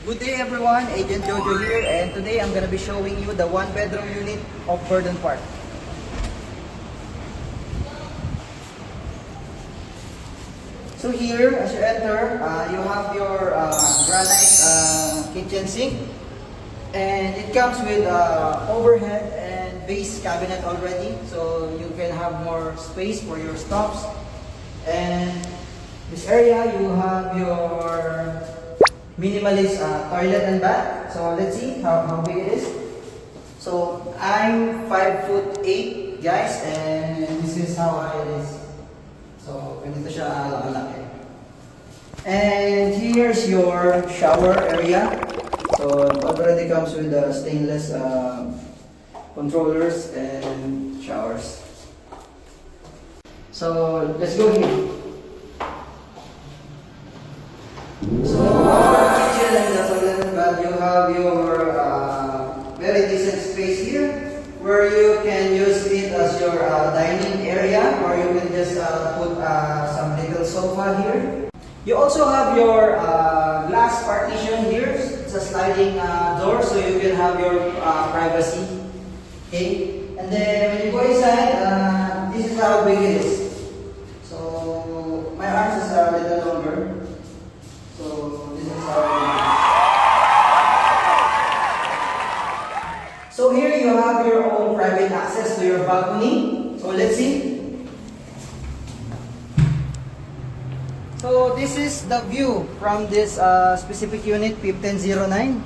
Good day everyone, Agent Jojo here, and today I'm gonna be showing you the one-bedroom unit of Verdun Park. So here, as you enter, you have your granite kitchen sink, and it comes with overhead and base cabinet already, so you can have more space for your stuffs. And this area, you have your minimalist toilet and bath. So let's see how big it is. So I'm 5'8", guys, and this is how high it is. So ganito siya kalaki. And here's your shower area. So it already comes with the stainless controllers and showers. So let's go here. So you have your very decent space here where you can use it as your dining area, or you can just put some little sofa here. You also have your glass partition here. It's a sliding door, so you can have your privacy. Okay, and then when you go inside, this is how big it is. So my arms is a little longer. So this is how it is. So here you have your own private access to your balcony. So let's see. So this is the view from this specific unit, 1509.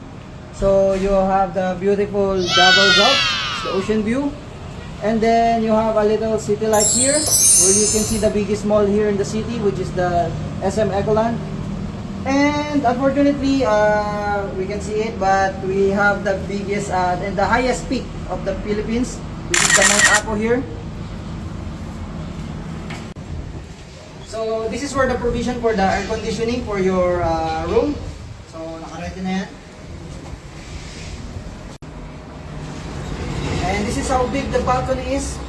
So you have the beautiful double gulf, the ocean view. And then you have a little city light here, where you can see the biggest mall here in the city, which is the SM Ecoland. And unfortunately, we can see it, but we have the biggest and the highest peak of the Philippines, which is the Mount Apo here. So this is for the provision for the air conditioning for your room. So naka-ready na yan. And this is how big the balcony is.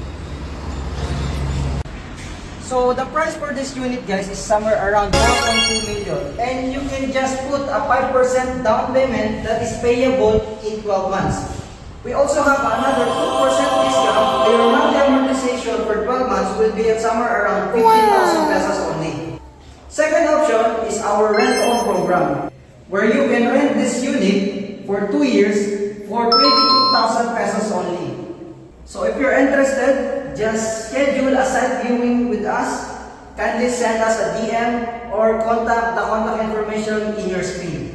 So the price for this unit, guys, is somewhere around 1.2 million. And you can just put a 5% down payment that is payable in 12 months. We also have another 2% discount. Your monthly amortization for 12 months will be at somewhere around 15,000 pesos only. Second option is our rent-own program, where you can rent this unit for 2 years for 22,000 pesos only. So if you're interested, just schedule a site viewing with us. Kindly send us a DM or contact the contact information in your screen.